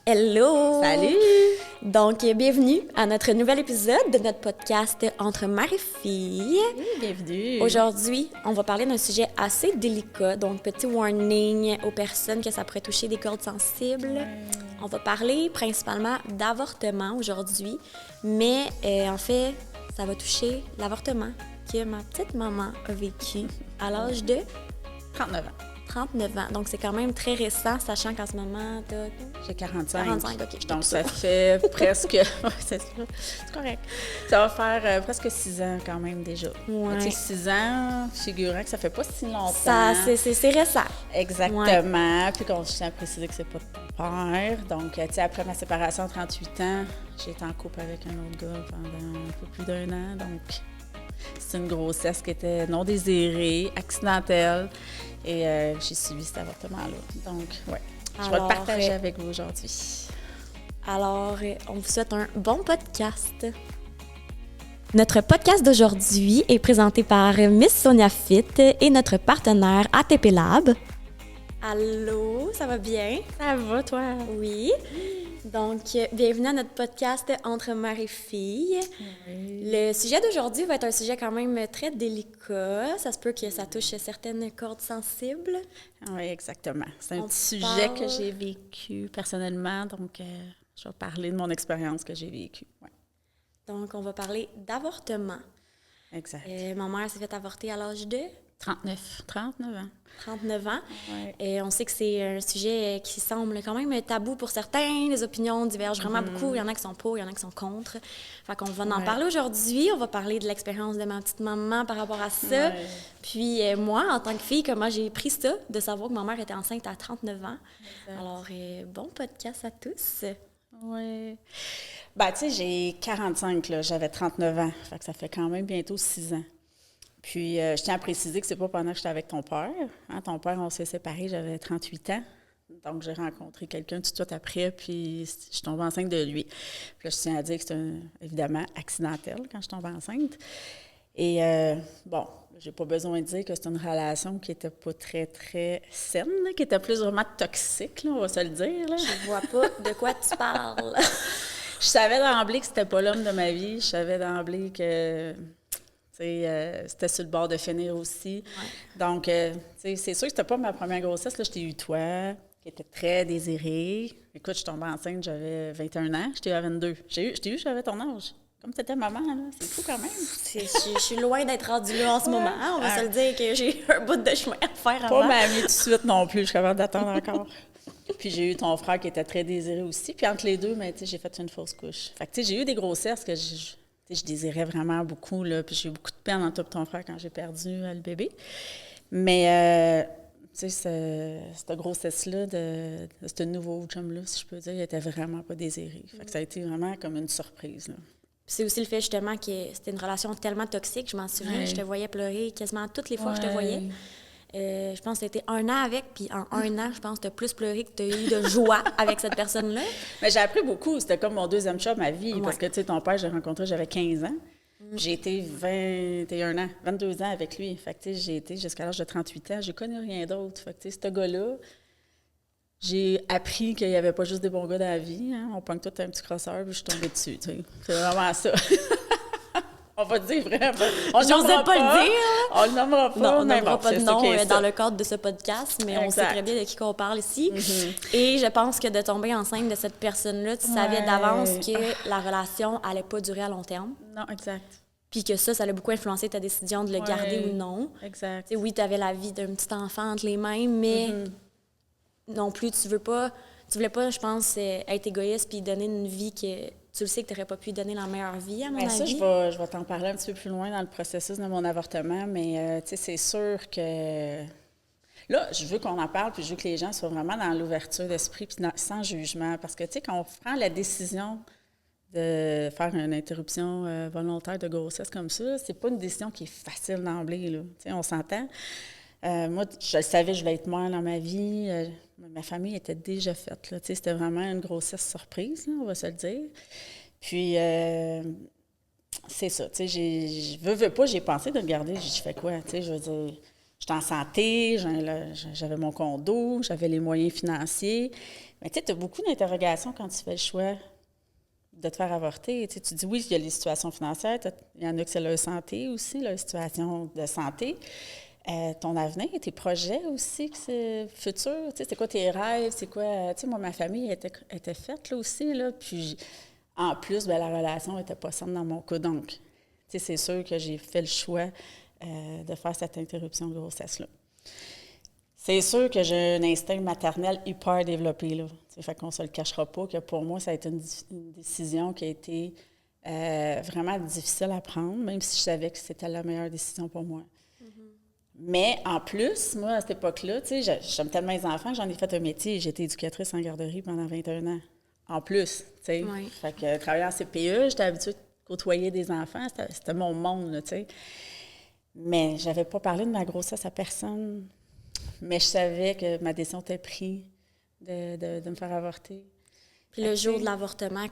Hello! Salut! Donc, bienvenue à notre nouvel épisode de notre podcast Entre mère et fille. Oui, bienvenue! Aujourd'hui, on va parler d'un sujet assez délicat, donc petit warning aux personnes que ça pourrait toucher des cordes sensibles. On va parler principalement d'avortement aujourd'hui, mais en fait, ça va toucher l'avortement que ma petite maman a vécu à l'âge de 39 ans. 39 ans. Donc, c'est quand même très récent, sachant qu'en ce moment, t'as... J'ai 45. 45, OK. Donc, ça fait presque... Ouais, c'est correct. Ça va faire presque 6 ans quand même déjà. Ouais. Tu sais, 6 ans, figurant que ça fait pas si longtemps. Ça, c'est récent. Exactement. Ouais. Puis je tiens à préciser que c'est pas de ton père. Donc, tu sais, après ma séparation à 38 ans, j'ai été en couple avec un autre gars pendant un peu plus d'1 an. Donc, c'est une grossesse qui était non désirée, accidentelle. Et j'ai suivi cet avortement-là. Donc, ouais, je vais le partager avec vous aujourd'hui. Alors, on vous souhaite un bon podcast. Notre podcast d'aujourd'hui est présenté par Miss Sonia Fit et notre partenaire ATP Lab. Allô, ça va bien? Ça va, toi? Oui. Donc, bienvenue à notre podcast Entre mère et fille. Oui. Le sujet d'aujourd'hui va être un sujet quand même très délicat. Ça se peut que ça touche certaines cordes sensibles. Oui, exactement. C'est un petit sujet que j'ai vécu personnellement, donc je vais parler de mon expérience que j'ai vécue. Ouais. Donc, on va parler d'avortement. Exact. Ma mère s'est fait avorter à l'âge de... 39 ans. 39 ans. Ouais. Et on sait que c'est un sujet qui semble quand même tabou pour certains. Les opinions divergent vraiment beaucoup. Il y en a qui sont pour, il y en a qui sont contre. Fait qu'on va en parler aujourd'hui. On va parler de l'expérience de ma petite maman par rapport à ça. Ouais. Puis moi, en tant que fille, comment j'ai pris ça, de savoir que ma mère était enceinte à 39 ans. Exact. Alors, bon podcast à tous. Oui. Ben, tu sais, j'ai 45, là. J'avais 39 ans. Fait que ça fait quand même bientôt 6 ans. Puis, je tiens à préciser que c'est pas pendant que j'étais avec ton père. Hein, ton père, on s'est séparés, j'avais 38 ans. Donc, j'ai rencontré quelqu'un tout de suite après, puis je suis tombée enceinte de lui. Puis là, je tiens à dire que c'est évidemment accidentel quand je tombe enceinte. Et bon, j'ai pas besoin de dire que c'est une relation qui était pas très, très saine, là, qui était plus vraiment toxique, là, on va se le dire. Là. Je vois pas de quoi tu parles. Je savais d'emblée que c'était pas l'homme de ma vie. Je savais d'emblée que... c'était sur le bord de finir aussi. Ouais. Donc, c'est sûr que c'était pas ma première grossesse. Là, je t'ai eu toi, qui était très désirée. Écoute, je suis tombée enceinte, j'avais 21 ans. Je t'ai eu à 22. Je t'ai eu, j'avais ton âge. Comme tu étais maman, là. C'est fou quand même. Je suis loin d'être rendue là en ce moment. On va se le dire que j'ai un bout de chemin à faire avant. Pas ma vie tout de suite non plus. Je suis capable d'attendre encore. Puis j'ai eu ton frère qui était très désiré aussi. Puis entre les deux, j'ai fait une fausse couche. Fait que j'ai eu des grossesses que je désirais vraiment beaucoup, là, puis j'ai eu beaucoup de peine en toi et ton frère quand j'ai perdu le bébé. Mais, tu sais, cette grossesse-là, de ce nouveau chum-là, si je peux dire, il était vraiment pas désiré. Fait que ça a été vraiment comme une surprise, là. C'est aussi le fait, justement, que c'était une relation tellement toxique. Je m'en souviens, je te voyais pleurer quasiment toutes les fois que je te voyais. Je pense que c'était 1 an avec, puis en 1 an, je pense que tu as plus pleuré que tu as eu de joie avec cette personne-là. Mais j'ai appris beaucoup. C'était comme mon deuxième chum à vie. Parce que, tu sais, ton père, j'ai rencontré, j'avais 15 ans. J'ai été 21 ans, 22 ans avec lui. Fait que, tu sais, j'ai été jusqu'à l'âge de 38 ans. J'ai connu rien d'autre. Fait que, tu sais, ce gars-là, j'ai appris qu'il n'y avait pas juste des bons gars dans la vie. Hein. On pogne tout un petit crosseur, puis je suis tombée dessus, tu sais. C'est vraiment ça. On va dire vraiment. On n'osait pas le dire. On le nommera pas. Non, on n'aura pas de nom dans le cadre de ce podcast, mais on sait très bien de qui on parle ici. Et je pense que de tomber enceinte de cette personne-là, tu savais d'avance que la relation n'allait pas durer à long terme. Non, exact. Puis que ça a beaucoup influencé ta décision de le garder ou non. Exact. T'sais, oui, tu avais la vie d'un petit enfant entre les mains, mais non plus, tu voulais pas, je pense, être égoïste puis donner une vie que... Tu le sais que tu n'aurais pas pu donner la meilleure vie, à mon avis. Ça, je vais t'en parler un petit peu plus loin dans le processus de mon avortement, mais tu sais, c'est sûr que... Là, je veux qu'on en parle, puis je veux que les gens soient vraiment dans l'ouverture d'esprit, puis sans jugement, parce que, tu sais, quand on prend la décision de faire une interruption volontaire de grossesse comme ça, c'est pas une décision qui est facile d'emblée, là. Tu sais, on s'entend. Moi, je le savais, je voulais être mère dans ma vie. Ma famille était déjà faite, là. Tu sais, c'était vraiment une grossesse surprise, là, on va se le dire. Puis, c'est ça, tu sais, je veux pas, j'ai pensé de le garder. Je fais quoi, tu sais, je veux dire, j'étais en santé, j'avais mon condo, j'avais les moyens financiers. Mais tu sais, tu as beaucoup d'interrogations quand tu fais le choix de te faire avorter. Tu sais, tu dis, oui, il y a les situations financières, il y en a que c'est leur santé aussi, leur situation de santé. Ton avenir, tes projets aussi, que c'est futur, tu sais, c'est quoi tes rêves, c'est quoi... Tu sais, moi, ma famille était faite, là, aussi, là, puis en plus, bien, la relation n'était pas saine dans mon cas, donc, tu sais, c'est sûr que j'ai fait le choix de faire cette interruption de grossesse-là. C'est sûr que j'ai un instinct maternel hyper développé, là. T'sais, fait qu'on se le cachera pas que pour moi, ça a été une décision qui a été vraiment difficile à prendre, même si je savais que c'était la meilleure décision pour moi. Mais en plus, moi, à cette époque-là, tu sais, j'aime tellement les enfants que j'en ai fait un métier. J'ai été éducatrice en garderie pendant 21 ans. En plus, tu sais. Oui. Fait que travailler en CPE, j'étais habituée de côtoyer des enfants. C'était mon monde, là, tu sais. Mais j'avais pas parlé de ma grossesse à personne. Mais je savais que ma décision était prise de me faire avorter. Puis le jour de l'avortement,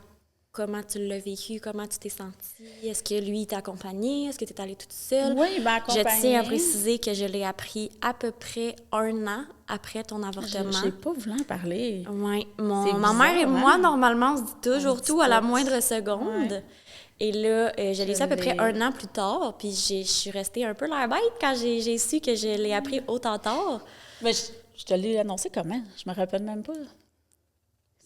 comment tu l'as vécu? Comment tu t'es sentie? Est-ce que lui t'a accompagnée? Est-ce que tu es allée toute seule? Oui, il m'a accompagnée. Je tiens à préciser que je l'ai appris à peu près 1 an après ton avortement. Je n'ai pas voulu en parler. Oui. Ma mère et moi, normalement, on se dit toujours tout à la moindre seconde. Ouais. Et là, je l'ai su à peu près 1 an plus tard, puis je suis restée un peu l'air bête quand j'ai su que je l'ai appris autant tard. Mais je te l'ai annoncé comment? Je me rappelle même pas.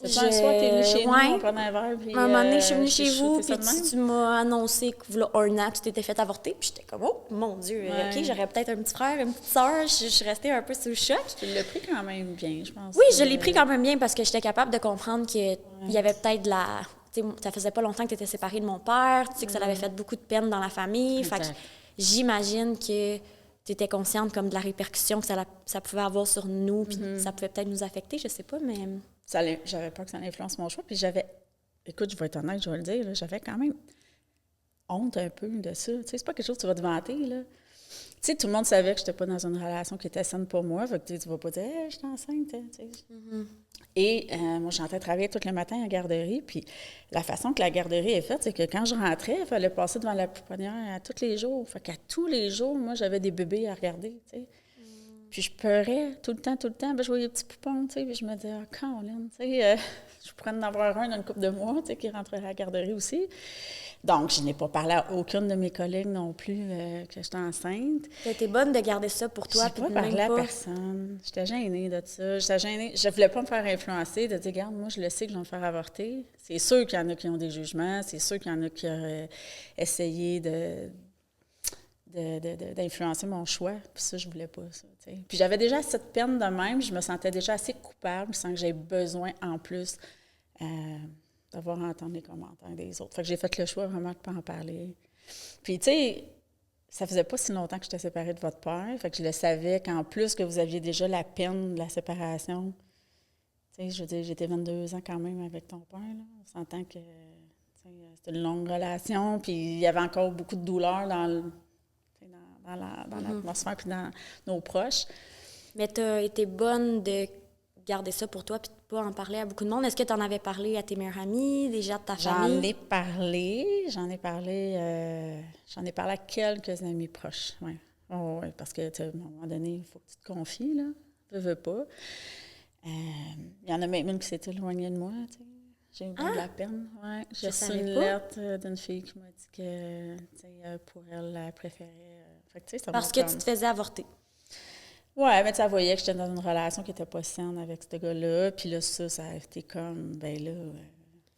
C'est un soir, tu es venu chez nous, on prenait un verre, puis... Un moment donné, je suis venue chez vous, puis tu m'as annoncé que, voilà, 1 an, tu t'étais fait avorter, puis j'étais comme, oh, mon Dieu, OK, j'aurais peut-être un petit frère, une petite sœur, je suis restée un peu sous le choc. Tu l'as pris quand même bien, je pense. Oui, je l'ai pris quand même bien, parce que j'étais capable de comprendre qu'il y avait peut-être de la... Tu sais, ça faisait pas longtemps que tu étais séparée de mon père, tu sais que ça l'avait fait beaucoup de peine dans la famille, fait que j'imagine que tu étais consciente comme de la répercussion que ça pouvait avoir sur nous, puis ça pouvait peut-être nous affecter, je sais pas, mais... J'avais peur que ça influence mon choix, puis écoute, je vais être honnête, je vais le dire, là, j'avais quand même honte un peu de ça. Tu sais, c'est pas quelque chose que tu vas te vanter, là. Tu sais, tout le monde savait que j'étais pas dans une relation qui était saine pour moi, fait que tu vas pas dire hey, « je suis enceinte », tu sais. Et moi, j'entrais travailler tout le matin en garderie, puis la façon que la garderie est faite, c'est que quand je rentrais, il fallait passer devant la pouponnière à tous les jours. Fait qu'à tous les jours, moi, j'avais des bébés à regarder, tu sais. Puis je pleurais tout le temps. Ben, je voyais les petits poupons, tu sais, puis je me disais, « Caroline, tu sais, je pourrais en avoir un dans une couple de mois, tu sais, qui rentrerait à la garderie aussi. » Donc, je n'ai pas parlé à aucune de mes collègues non plus que j'étais enceinte. Tu étais bonne de garder ça pour toi. Je n'ai pas parlé à personne. J'étais gênée de ça. J'étais gênée. Je ne voulais pas me faire influencer, de dire, regarde, moi, je le sais que je vais me faire avorter. C'est sûr qu'il y en a qui ont des jugements. C'est sûr qu'il y en a qui auraient essayé d'influencer mon choix. Puis ça, je voulais pas ça. T'sais. Puis j'avais déjà cette peine de même. Je me sentais déjà assez coupable sans que j'aie besoin, en plus, d'avoir entendu les commentaires des autres. Fait que j'ai fait le choix vraiment de ne pas en parler. Puis, tu sais, ça faisait pas si longtemps que j'étais séparée de votre père. Fait que je le savais qu'en plus que vous aviez déjà la peine de la séparation. Tu sais, je veux dire, j'étais 22 ans quand même avec ton père. Là. On s'entend que c'était une longue relation. Puis il y avait encore beaucoup de douleur dans l'atmosphère puis dans nos proches. Mais tu as été bonne de garder ça pour toi puis de ne pas en parler à beaucoup de monde. Est-ce que tu en avais parlé à tes meilleurs amis, déjà de ta famille? J'en ai parlé à quelques amis proches, oui. Oh, ouais, parce que, à un moment donné, il faut que tu te confies, là. Veux pas. Il y en a même une qui s'est éloignée de moi, tu sais. J'ai eu de la peine, oui. J'ai reçu une lettre d'une fille qui m'a dit que, tu sais, pour elle, elle préférait... Fait que, tu sais, ça parce que tu te faisais avorter. Oui, mais tu voyais que j'étais dans une relation qui n'était pas saine avec ce gars-là. Puis là, ça a été comme, ben là...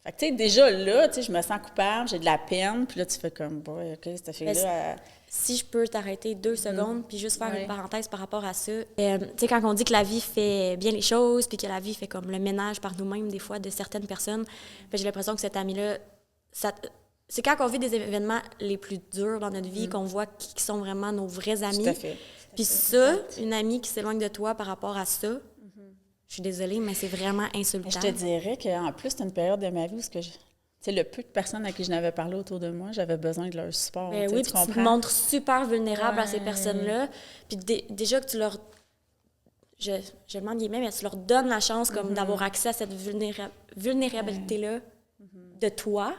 Fait que, tu sais, déjà là, tu sais, je me sens coupable, j'ai de la peine. Puis là, tu fais comme, bon, OK, cette fille-là... Si je peux t'arrêter 2 secondes, puis juste faire une parenthèse par rapport à ça. Tu sais, quand on dit que la vie fait bien les choses, puis que la vie fait comme le ménage par nous-mêmes, des fois, de certaines personnes, j'ai l'impression que cette amie-là... C'est quand on vit des événements les plus durs dans notre vie qu'on voit qui sont vraiment nos vrais amis. Tout à fait. Puis ça, une amie qui s'éloigne de toi par rapport à ça, je suis désolée, mais c'est vraiment insultant. Je te dirais qu'en plus, c'est une période de ma vie où le peu de personnes à qui je n'avais parlé autour de moi, j'avais besoin de leur support. Oui, puis tu te montres super vulnérable à ces personnes-là. Puis déjà que tu leur... Je le demande guillemets, mais tu leur donnes la chance comme d'avoir accès à cette vulnérabilité-là de toi.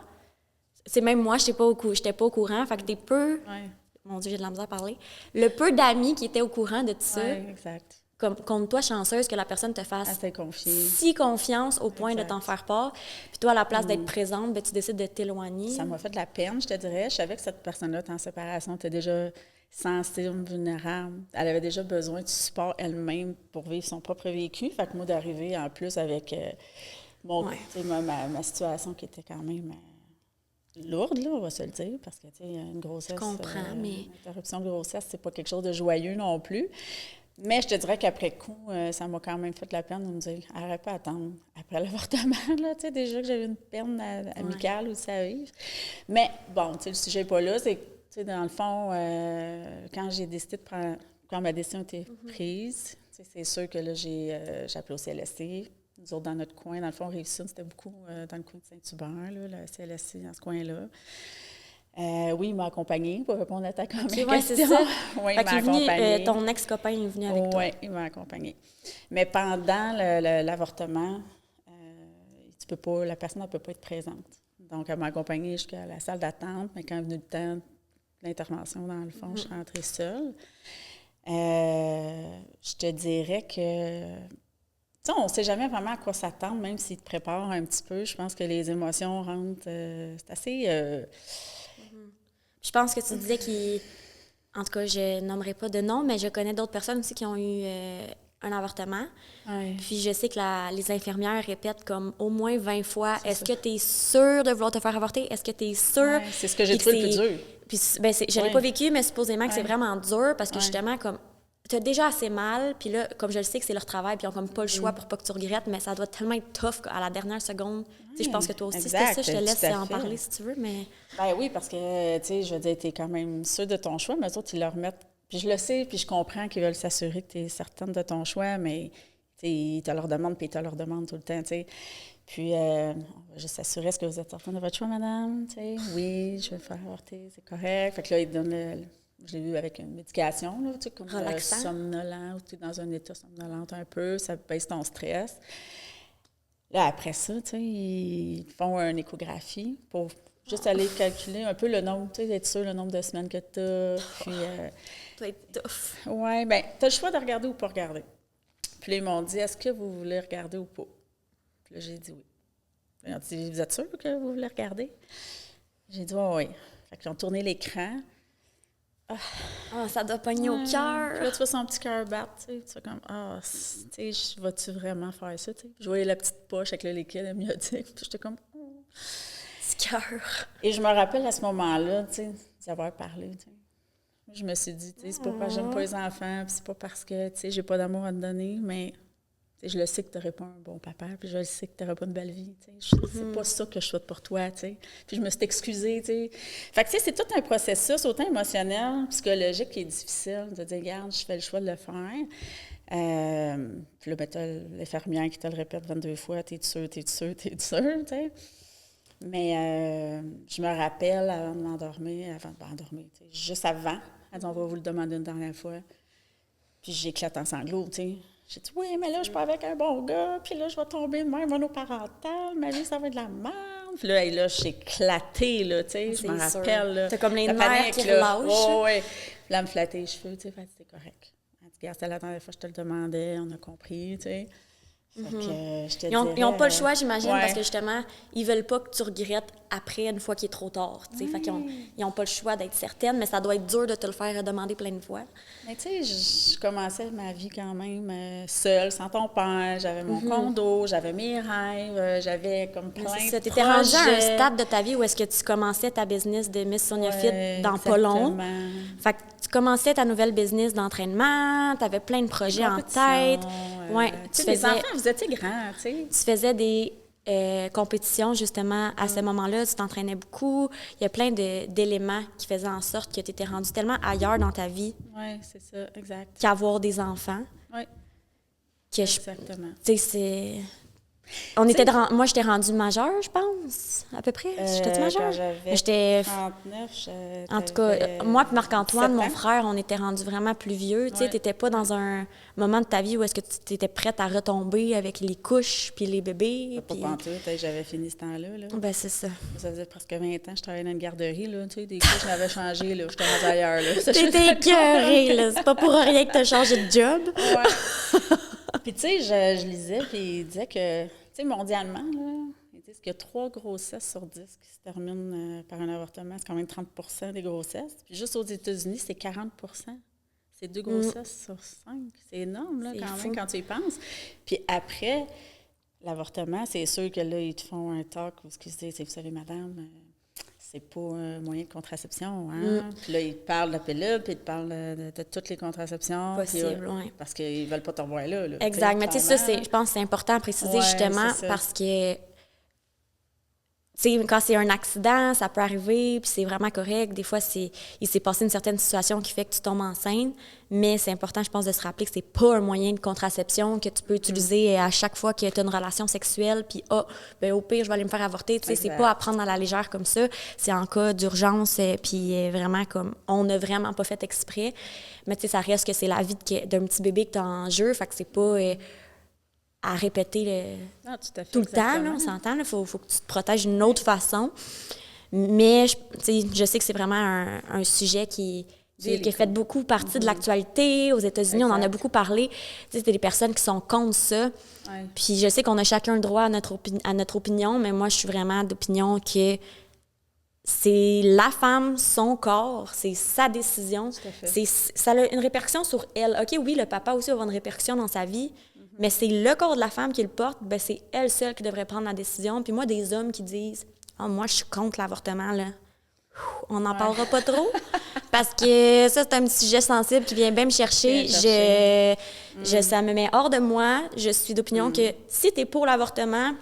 C'est même moi, je n'étais pas au courant. Fait que t'es peu... Mon Dieu, j'ai de la misère à parler. Le peu d'amis qui étaient au courant de tout ça. Oui, exact. compte-toi chanceuse que la personne te fasse si confiance au point de t'en faire part. Puis toi, à la place d'être présente, ben, tu décides de t'éloigner. Ça m'a fait de la peine, je te dirais. Je savais que cette personne-là était en séparation, était déjà sensible, vulnérable. Elle avait déjà besoin de support elle-même pour vivre son propre vécu. Fait que moi, d'arriver en plus avec ma situation qui était quand même lourde, là, on va se le dire, parce que, tu sais, une grossesse... Je comprends, mais... Une interruption de grossesse, c'est pas quelque chose de joyeux non plus. Mais je te dirais qu'après coup, ça m'a quand même fait de la peine de me dire, arrête pas d'attendre après l'avortement, là, tu sais, déjà que j'avais une peine amicale aussi à vivre. Mais, bon, tu sais, le sujet n'est pas là, c'est que, tu sais, dans le fond, quand j'ai décidé de prendre... Quand ma décision a été prise, tu sais, c'est sûr que là, j'ai appelé au CLSC. Nous autres, dans notre coin, dans le fond, Rive-Sud, c'était beaucoup dans le coin de Saint-Hubert, là, le CLSC, dans ce coin-là. Oui, il m'a accompagnée pour répondre à ta question. Oui, c'est ça. Oui, il m'a accompagnée. Ton ex-copain est venu avec toi. Oui, il m'a accompagnée. Mais pendant l'avortement, la personne ne peut pas être présente. Donc, elle m'a accompagnée jusqu'à la salle d'attente, mais quand est venu le temps de l'intervention, dans le fond, je suis rentrée seule. Je te dirais que... Tu sais, on ne sait jamais vraiment à quoi s'attendre, même s'il te prépare un petit peu. Je pense que les émotions rentrent... c'est assez... Je pense que tu disais en tout cas, je nommerai pas de nom, mais je connais d'autres personnes aussi qui ont eu un avortement. Ouais. Puis je sais que les infirmières répètent comme au moins 20 fois, est-ce que tu es sûre de vouloir te faire avorter? Est-ce que tu es sûre? Ouais, c'est ce que j'ai trouvé le plus dur. Puis je l'ai pas vécu, mais supposément que c'est vraiment dur parce que justement, comme tu as déjà assez mal, puis là, comme je le sais que c'est leur travail, puis ils n'ont comme pas le choix pour pas que tu regrettes, mais ça doit tellement être tough à la dernière seconde. Tu sais, je pense que toi aussi, c'était ça. Je te laisse en parler si tu veux, mais... Ben oui, parce que, tu sais, je veux dire, tu es quand même sûre de ton choix, mais eux autres, ils le remettent. Puis je le sais, puis je comprends qu'ils veulent s'assurer que tu es certaine de ton choix, mais, tu sais, ils te leur demandent, puis ils te leur demandent tout le temps, tu sais. Puis, on va juste s'assurer, est-ce que vous êtes certaine de votre choix, madame? Tu sais, oui, je vais le faire avorter, c'est correct. Fait que là, ils donnent je l'ai vu avec une médication, là, tu sais, comme somnolent, ou tu es dans un état somnolent un peu, ça baisse ton stress. Là, après ça, tu sais, ils font une échographie pour juste aller calculer un peu le nombre, tu sais, être sûr le nombre de semaines que tu as. Puis, ça doit être tough. Oui, bien, tu as le choix de regarder ou pas regarder. Puis là, ils m'ont dit, est-ce que vous voulez regarder ou pas? Puis là, j'ai dit oui. Ils ont dit, vous êtes sûr que vous voulez regarder? J'ai dit oui. Fait qu'ils ont tourné l'écran. Ça doit pogner au cœur. Là, tu vois son petit cœur battre, tu sais. Tu fais comme, tu sais, vas-tu vraiment faire ça, tu sais? Je voyais la petite poche avec le liquide amniotique, puis j'étais comme, Petit cœur. Et je me rappelle à ce moment-là, tu sais, d'y avoir parlé, tu sais. Je me suis dit, tu sais, c'est pas parce que j'aime pas les enfants, puis c'est pas parce que, tu sais, j'ai pas d'amour à te donner, mais... Je le sais que tu n'aurais pas un bon papa, puis je le sais que tu n'aurais pas une belle vie. C'est pas ça que je souhaite pour toi. T'sais. Puis je me suis excusée. T'sais. Fait que c'est tout un processus, autant émotionnel, psychologique, qui est difficile de dire, regarde, je fais le choix de le faire. Puis là, ben, tu as l'infirmière qui te le répète 22 fois, t'es sûre, t'es sûre, t'es sûre. T'sais. Mais je me rappelle avant de m'endormir, juste avant, elle dit, on va vous le demander une dernière fois. Puis j'éclate en sanglots, tu sais. J'ai dit, oui, mais là, je suis pas avec un bon gars, puis là, je vais tomber de même monoparentale, ma vie, ça va être de la merde. Puis là, j'ai éclaté, là, tu sais, je me rappelle, là. T'as comme les nerfs qui relâchent. Oui. Puis là, elle me flattait les cheveux, tu sais, c'est correct. Elle dit, regarde, c'était la dernière fois que je te le demandais, on a compris, tu sais. Fait que, je te ils n'ont pas le choix, j'imagine, parce que justement, ils veulent pas que tu regrettes après, une fois qu'il est trop tard. Fait qu'ils n'ont pas le choix d'être certaines, mais ça doit être dur de te le faire demander plein de fois. Mais tu sais, je commençais ma vie quand même seule, sans ton père. J'avais mon condo, j'avais mes rêves, j'avais comme plein de projets. Tu étais rendue à un stade de ta vie où est-ce que tu commençais ta business de Miss Sonia Fit dans pas long. Fait que tu commençais ta nouvelle business d'entraînement, tu avais plein de projets en tête. Tu faisais... Les enfants, vous étiez grands, tu sais. Tu faisais des compétitions, justement, à ce moment-là. Tu t'entraînais beaucoup. Il y a plein d'éléments qui faisaient en sorte que tu étais rendue tellement ailleurs dans ta vie. Oui, c'est ça, exact. Qu'avoir des enfants. Oui, exactement. Tu sais, Moi, j'étais rendue majeure, je pense, à peu près. J'étais-tu majeure? Quand j'avais J'étais... 39, En tout cas, moi et Marc-Antoine, 7 mon ans. frère, on était rendus vraiment plus vieux. Tu sais, Ouais. t'étais pas dans un moment de ta vie où est-ce que tu étais prête à retomber avec les couches puis les bébés. Pas Puis... pantoute, j'avais fini ce temps-là. Là. Ben, c'est ça. Ça faisait presque 20 ans que je travaillais dans une garderie. Là, tu sais, des couches m'avaient changé. Là, j'étais rendue ailleurs. Là. Ça, je T'étais faisais écœurée, là. C'est pas pour rien que t'as changé de job. Ouais. Puis, tu sais, je lisais, puis il disait que, tu sais, mondialement, là, ils disent qu'il y a 3 grossesses sur 10 qui se terminent par un avortement. C'est quand même 30 des grossesses. Puis, juste aux États-Unis, c'est 40 C'est 2 grossesses sur 5. C'est énorme, là, C'est quand fou. même, quand tu y penses. Puis, après l'avortement, c'est sûr que là, ils te font un talk où ils se disent, vous savez, madame, c'est pas un moyen de contraception. Hein? Puis là, ils te parlent de la pilule, puis ils te parlent de toutes les contraceptions. Possible, oui. Parce qu'ils veulent pas te revoir là. Exact. Mais tu sais, ça, je pense que c'est important à préciser, Ouais, justement, c'est ça. parce que... Tu sais, quand c'est un accident, ça peut arriver, puis c'est vraiment correct. Des fois, il s'est passé une certaine situation qui fait que tu tombes enceinte, mais c'est important, je pense, de se rappeler que c'est pas un moyen de contraception que tu peux utiliser à chaque fois que tu as une relation sexuelle, puis ben, au pire, je vais aller me faire avorter. Tu sais, c'est pas à prendre à la légère comme ça. C'est en cas d'urgence, puis vraiment comme on n'a vraiment pas fait exprès. Mais tu sais, ça reste que c'est la vie d'un petit bébé que tu as en jeu, fait que c'est pas... à répéter tout le temps, là, on s'entend. Il faut que tu te protèges d'une autre façon. Mais je sais que c'est vraiment un sujet qui fait beaucoup partie de l'actualité. Aux États-Unis, on en a beaucoup parlé. C'est des personnes qui sont contre ça. Ouais. Puis je sais qu'on a chacun le droit à notre opinion, mais moi, je suis vraiment d'opinion que c'est la femme, son corps, c'est sa décision. Ça a une répercussion sur elle. OK, oui, le papa aussi va avoir une répercussion dans sa vie, mais c'est le corps de la femme qui le porte, ben c'est elle seule qui devrait prendre la décision. Puis moi, des hommes qui disent « Ah, moi, je suis contre l'avortement, là. » On n'en parlera pas trop, parce que ça, c'est un petit sujet sensible qui vient bien me chercher. Ça me met hors de moi. Je suis d'opinion que si tu es pour l'avortement,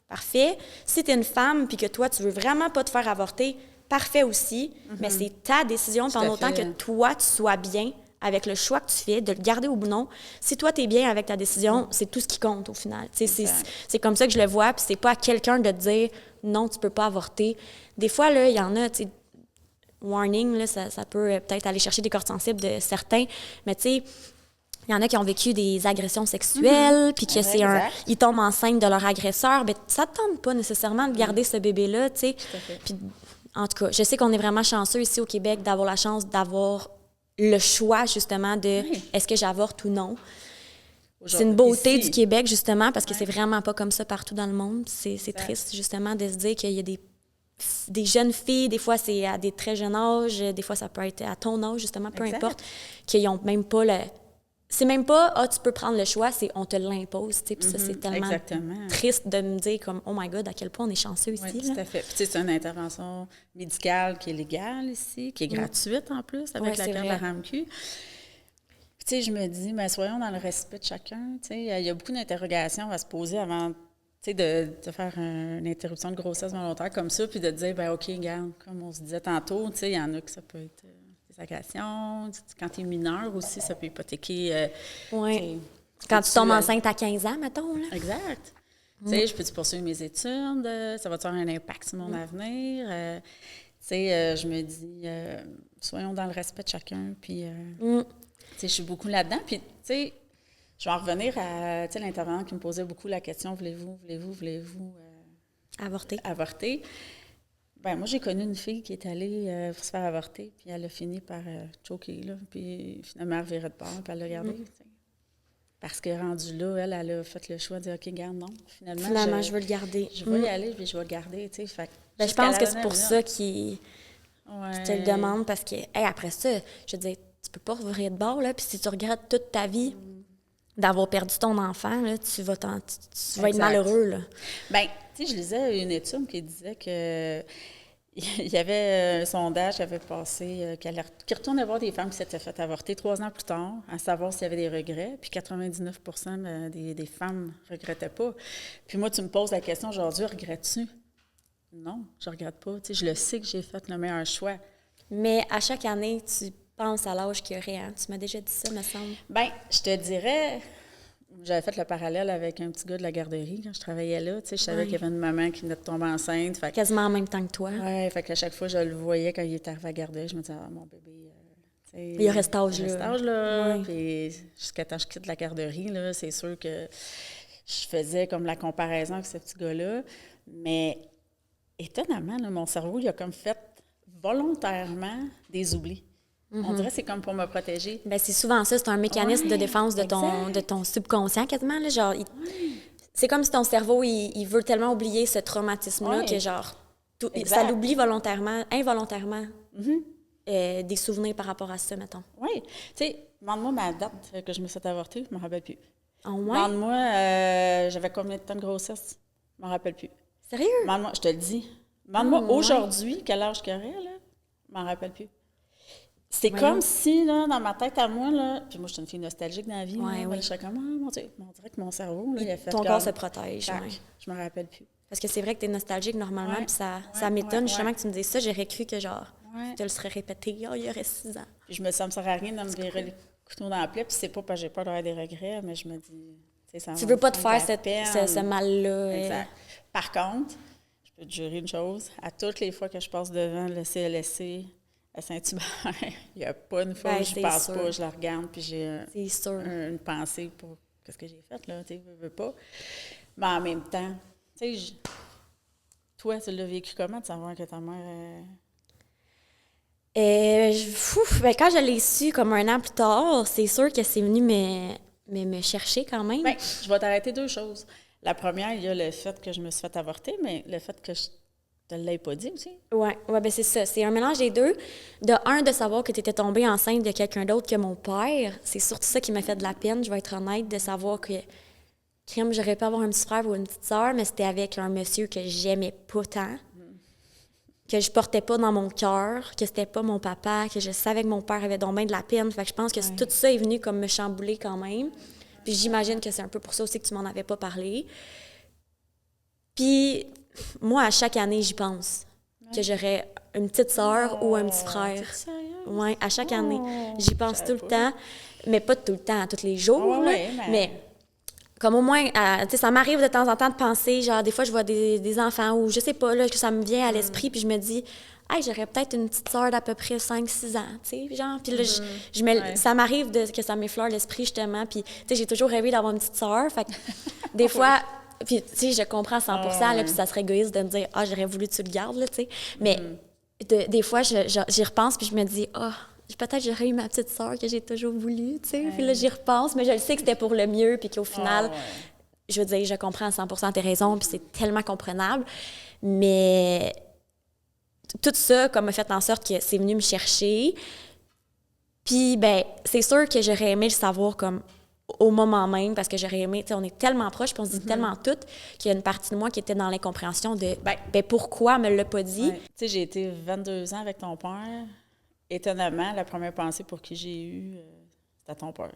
parfait. Si tu es une femme puis que toi, tu veux vraiment pas te faire avorter, parfait aussi. Mais c'est ta décision, pendant autant que toi, tu sois bien avec le choix que tu fais, de le garder ou non. Si toi, tu es bien avec ta décision, c'est tout ce qui compte au final. C'est comme ça que je le vois, puis c'est pas à quelqu'un de te dire « Non, tu peux pas avorter ». Des fois, là, il y en a, tu sais, warning, là, ça peut peut-être aller chercher des cordes sensibles de certains, mais tu sais, il y en a qui ont vécu des agressions sexuelles, puis que ils tombent enceintes de leur agresseur. Bien, ça ne te tente pas nécessairement de garder ce bébé-là, tu sais. Puis, en tout cas, je sais qu'on est vraiment chanceux ici au Québec d'avoir la chance d'avoir le choix, justement, de est-ce que j'avorte ou non. C'est une beauté du Québec, justement, parce que c'est vraiment pas comme ça partout dans le monde. C'est triste, justement, de se dire qu'il y a des jeunes filles, des fois, c'est à des très jeunes âges, des fois, ça peut être à ton âge, justement, peu importe, qui n'ont même pas le... C'est même pas « Ah, tu peux prendre le choix », c'est « On te l'impose », tu sais, puis ça, c'est tellement triste de me dire comme « Oh my God, à quel point on est chanceux ici. » Oui, tout à fait. Puis, tu sais, c'est une intervention médicale qui est légale ici, qui est gratuite en plus, avec la carte de la RAMQ. Puis, tu sais, je me dis, mais soyons dans le respect de chacun. Tu sais, il y a beaucoup d'interrogations à se poser avant, tu sais, de faire une interruption de grossesse volontaire comme ça, puis de dire, ben OK, regarde, comme on se disait tantôt, tu sais, il y en a que ça peut être des agressions. Quand tu es mineur aussi, ça peut hypothéquer. Oui. Quand tu tombes enceinte à 15 ans, mettons. Là. Exact. Tu sais, je peux-tu poursuivre mes études? Ça va-tu avoir un impact sur mon avenir? Tu sais, je me dis, soyons dans le respect de chacun, puis... Tu sais, je suis beaucoup là-dedans. Puis, tu sais, je vais en revenir à l'intervenant qui me posait beaucoup la question, voulez-vous avorter? Bien, moi, j'ai connu une fille qui est allée pour se faire avorter, puis elle a fini par choquer, là, puis finalement, elle revirait de bord, puis elle l'a gardé. Parce que rendue là, elle a fait le choix de dire, OK, garde, non. Finalement, je veux le garder. Je vais y aller, puis je vais le garder, tu sais. Je pense que c'est pour ça qu'ils te le demandent, parce que, après ça, je veux dire, tu peux pas revenir de bord, là, puis si tu regrettes toute ta vie d'avoir perdu ton enfant, là, tu vas être malheureux, là. Bien, tu sais, je lisais une étude qui disait que il y avait un sondage qui avait passé, qui retournait voir des femmes qui s'étaient fait avorter 3 ans plus tard, à savoir s'il y avait des regrets, puis 99 des femmes ne regrettaient pas. Puis moi, tu me poses la question aujourd'hui, regrettes-tu? Non, je ne regrette pas. Tu sais, je le sais que j'ai fait le meilleur choix. Mais à chaque année, tu penses à l'âge qu'il y aurait. Hein? Tu m'as déjà dit ça, me semble. Bien, je te dirais, J'avais fait le parallèle avec un petit gars de la garderie quand je travaillais là. Tu sais, je savais qu'il y avait une maman qui venait de tomber enceinte. Fait quasiment en même temps que toi. Oui, fait qu'à chaque fois, je le voyais quand il était arrivé à la garderie, je me disais, ah, mon bébé, il y aurait cet âge-là. Il y aurait cet âge-là. Ouais. Puis jusqu'à temps que je quitte la garderie, là, c'est sûr que je faisais comme la comparaison avec ce petit gars-là. Mais étonnamment, là, mon cerveau, il a comme fait volontairement des oublis. On dirait que c'est comme pour me protéger. Bien, c'est souvent ça, c'est un mécanisme de défense de ton subconscient quasiment. Là, genre, c'est comme si ton cerveau, il veut tellement oublier ce traumatisme-là que genre, ça l'oublie volontairement, involontairement, des souvenirs par rapport à ça, mettons. Oui. Tu sais, demande-moi ma date que je me suis fait avorter, je ne me rappelle plus. Oh, ouais? Demande-moi, j'avais combien de temps de grossesse, je ne me rappelle plus. Sérieux? Demande-moi, je te le dis. Demande-moi aujourd'hui, quel âge qu'il y aurait, là, je ne m'en rappelle plus. C'est comme si, là, dans ma tête à moi, là, puis moi, je suis une fille nostalgique dans la vie, je suis comme, oh, mon Dieu, on dirait que mon cerveau, là, il a fait ton comme... corps se protège. Je me rappelle plus. Parce que c'est vrai que tu es nostalgique normalement, puis ça m'étonne justement que tu me dises ça. J'aurais cru que, genre, tu te le serais répété il y aurait 6 ans. Puis ça me sert à rien de me virer le couteau dans la plaie, puis c'est pas parce que j'ai peur d'avoir des regrets, mais je me dis, tu veux pas te faire ce mal-là. Exact. Par contre, je peux te jurer une chose, à toutes les fois que je passe devant le CLSC à Saint-Hubert, il n'y a pas une fois où je passe pas, je la regarde, puis j'ai une pensée pour ce que j'ai fait, là, tu sais, veux pas. Mais en même temps, tu sais, toi, tu l'as vécu comment de savoir que ta mère... quand je l'ai su comme 1 an plus tard, c'est sûr que c'est venu me chercher quand même. Bien, je vais t'arrêter 2 choses. La première, il y a le fait que je me suis fait avorter, mais le fait que je te l'ai pas dit aussi. Oui, ben c'est ça. C'est un mélange des deux. De savoir que tu étais tombée enceinte de quelqu'un d'autre que mon père, c'est surtout ça qui m'a fait de la peine, je vais être honnête, de savoir que j'aurais pu avoir un petit frère ou une petite sœur, mais c'était avec un monsieur que j'aimais pas tant, que je portais pas dans mon cœur, que c'était pas mon papa, que je savais que mon père avait donc bien de la peine. Fait que je pense que tout ça est venu comme me chambouler quand même. Puis j'imagine que c'est un peu pour ça aussi que tu m'en avais pas parlé. Puis moi, à chaque année, j'y pense. Que j'aurais une petite sœur ou un petit frère. Oui, à chaque année. J'y pense tout le temps. Mais pas tout le temps, tous les jours. Mais comme au moins, tu sais, ça m'arrive de temps en temps de penser, genre, des fois, je vois des enfants ou je sais pas, là, que ça me vient à l'esprit, puis je me dis, hey, j'aurais peut-être une petite sœur d'à peu près 5-6 ans, tu sais, genre. Puis là, ça m'arrive que ça m'effleure l'esprit, justement. Puis, tu sais, j'ai toujours rêvé d'avoir une petite sœur. Fait que des fois, puis, tu sais, je comprends 100%, là, puis ça serait égoïste de me dire, ah, j'aurais voulu que tu le gardes, là, tu sais. Mais des fois, j'y repense, puis je me dis, peut-être j'aurais eu ma petite sœur que j'ai toujours voulu, tu sais. Puis là, j'y repense, mais je le sais que c'était pour le mieux, puis qu'au final, je veux dire, je comprends à 100% tes raisons, puis c'est tellement comprenable. Mais tout ça, comme a fait en sorte que c'est venu me chercher. Puis, ben, c'est sûr que j'aurais aimé le savoir comme au moment même, parce que j'aurais aimé, tu sais, on est tellement proches, puis on se dit tellement tout, qu'il y a une partie de moi qui était dans l'incompréhension de, ben pourquoi elle me l'a pas dit? Tu sais, j'ai été 22 ans avec ton père. Étonnamment, la première pensée pour qui j'ai eue, c'était ton père.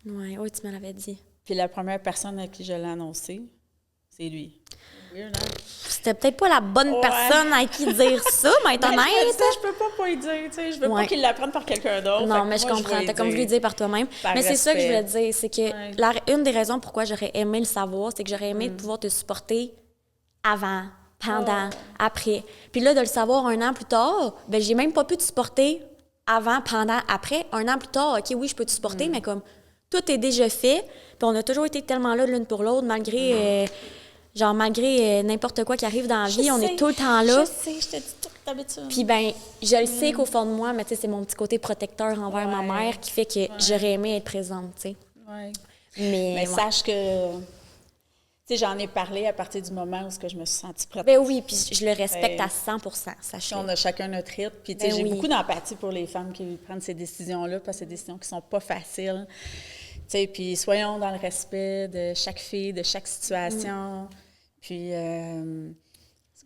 Oui, tu me l'avais dit. Puis la première personne à qui je l'ai annoncé, c'est lui. Weird, hein? C'était peut-être pas la bonne personne à qui dire ça, mais être honnête. Je peux pas y dire, tu sais. Je veux pas qu'il l'apprenne par quelqu'un d'autre. Non, mais je comprends. T'as comme voulu le dire par toi-même. Mais c'est ça que je voulais dire, c'est que une des raisons pourquoi j'aurais aimé le savoir, c'est que j'aurais aimé pouvoir te supporter avant, pendant, après. Puis là, de le savoir 1 an plus tard, ben j'ai même pas pu te supporter avant, pendant, après. 1 an plus tard, OK, oui, je peux te supporter, mais comme tout est déjà fait, puis on a toujours été tellement là l'une pour l'autre, malgré n'importe quoi qui arrive dans la vie, on est tout le temps là. Je sais, je te dis tout d'habitude. Puis ben, je le sais qu'au fond de moi, mais tu sais, c'est mon petit côté protecteur envers ma mère qui fait que j'aurais aimé être présente, tu sais. Oui. Mais sache que, tu sais, j'en ai parlé à partir du moment où je me suis sentie prête. Ben oui, puis je le respecte à 100%, sachez. On a chacun notre rythme. Puis, tu sais, j'ai beaucoup d'empathie pour les femmes qui prennent ces décisions-là, parce que c'est des décisions qui sont pas faciles. Tu sais, puis soyons dans le respect de chaque fille, de chaque situation. Puis,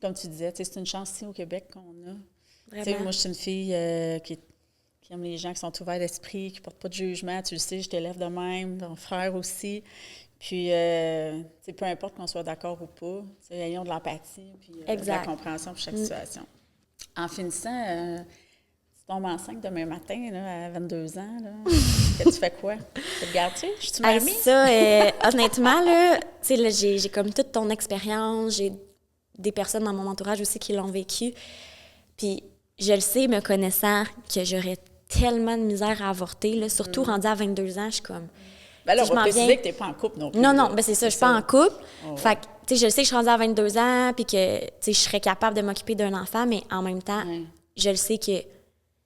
comme tu disais, c'est une chance ici au Québec qu'on a. T'sais, moi, je suis une fille qui aime les gens qui sont ouverts d'esprit, qui ne portent pas de jugement. Tu le sais, je t'élève de même, ton frère aussi. Puis, peu importe qu'on soit d'accord ou pas, ayons de l'empathie puis de la compréhension pour chaque situation. En finissant, tombes enceinte demain matin, là, à 22 ans, là, tu fais quoi? Tu te gardes-tu? Je suis mamie? Ça, honnêtement, là, tu sais, là, j'ai comme toute ton expérience, j'ai des personnes dans mon entourage aussi qui l'ont vécu. Puis je le sais, me connaissant, que j'aurais tellement de misère à avorter, là, surtout rendue à 22 ans, je suis comme... Ben là, on va préciser que tu n'es pas en couple non plus. Non, ben c'est ça, je suis pas en couple. Fait que, tu sais, je le sais que je suis rendue à 22 ans, puis que, tu sais, je serais capable de m'occuper d'un enfant, mais en même temps, je le sais que,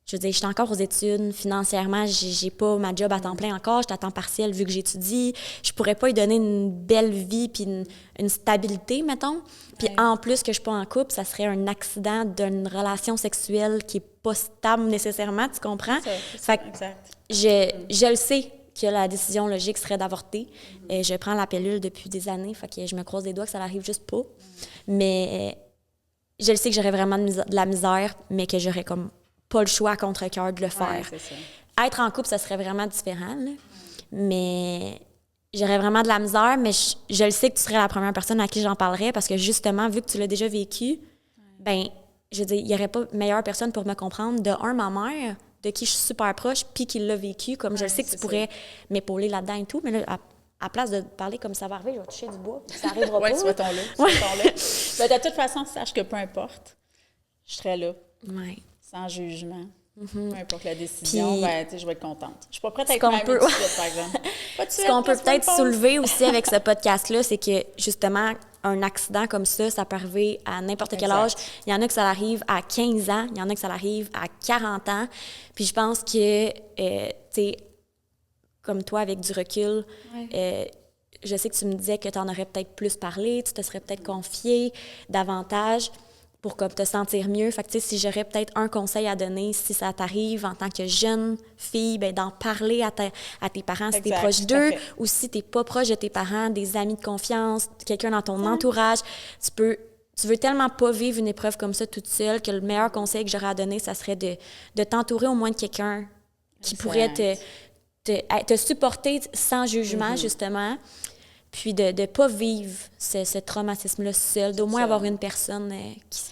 je veux dire, je suis encore aux études, financièrement, j'ai pas ma job à temps plein encore, je suis à temps partiel vu que j'étudie. Je pourrais pas lui donner une belle vie puis une stabilité, mettons. Puis en plus que je suis pas en couple, ça serait un accident d'une relation sexuelle qui est pas stable nécessairement, tu comprends? Fait que je le sais que la décision logique serait d'avorter. Je prends la pilule depuis des années, fait que je me croise les doigts que ça n'arrive juste pas. Mais je le sais que j'aurais vraiment de la misère, mais que j'aurais comme pas le choix à contre-cœur de le faire. C'est ça. Être en couple, ça serait vraiment différent, là. Mais j'aurais vraiment de la misère, mais je le sais que tu serais la première personne à qui j'en parlerais parce que justement, vu que tu l'as déjà vécu, ben, je veux dire, il n'y aurait pas meilleure personne pour me comprendre. De un, ma mère, de qui je suis super proche, puis qui l'a vécu, comme je le sais que tu pourrais m'épauler là-dedans et tout, mais là, à place de parler comme ça va arriver, je vais toucher du bois, puis ça arrivera pas. Oui, souhaitons-le. Ben, de toute façon, sache que peu importe, je serai là. Ouais. Sans jugement. Peu importe la décision, puis, je vais être contente. Je suis pas prête à être mamie tout de suite, par exemple. Pas de suite, ce qu'on peut peut-être soulever aussi avec ce podcast-là, c'est que, justement, un accident comme ça peut arriver à n'importe quel âge. Il y en a que ça arrive à 15 ans, il y en a que ça arrive à 40 ans. Puis je pense que, tu sais, comme toi, avec du recul, je sais que tu me disais que tu en aurais peut-être plus parlé, tu te serais peut-être confié davantage pour comme, te sentir mieux. Fait que, tu sais, si j'aurais peut-être un conseil à donner, si ça t'arrive en tant que jeune fille, bien, d'en parler à tes parents si tu es proche d'eux, ou si tu n'es pas proche de tes parents, des amis de confiance, quelqu'un dans ton entourage. Tu veux tellement pas vivre une épreuve comme ça toute seule que le meilleur conseil que j'aurais à donner, ça serait de t'entourer au moins de quelqu'un qui pourrait te supporter sans jugement, justement. Puis de ne pas vivre ce traumatisme-là seul, d'au moins avoir une personne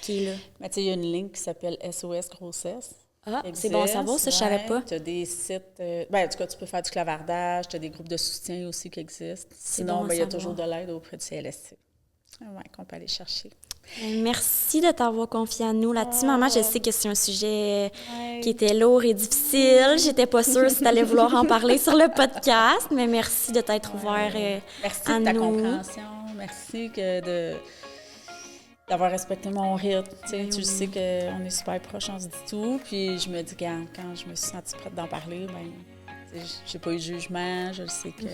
qui est là. Mais tu sais, il y a une ligne qui s'appelle SOS Grossesse. Ah, c'est bon à savoir, ça, je savais pas. Tu as des sites... en tout cas, tu peux faire du clavardage, tu as des groupes de soutien aussi qui existent. Sinon, il y a toujours de l'aide auprès du CLSC. Qu'on peut aller chercher. Merci de t'avoir confié à nous là-dessus. Maman, je sais que c'est un sujet qui était lourd et difficile. J'étais pas sûre si tu allais vouloir en parler sur le podcast, mais merci de t'être ouvert merci à nous. Merci de ta compréhension. Merci d'avoir respecté mon rythme. Tu sais qu'on est super proches, on se dit tout. Puis je me dis que quand je me suis sentie prête d'en parler, j'ai pas eu de jugement. Je le sais que...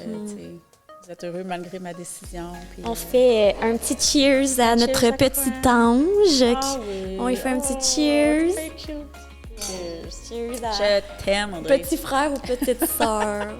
Vous êtes heureux malgré ma décision. Puis, on fait un petit cheers à notre petit ange. On lui fait un petit cheers. Cheers. Cheers à je t'aime, Audrey. petit frère ou petite sœur.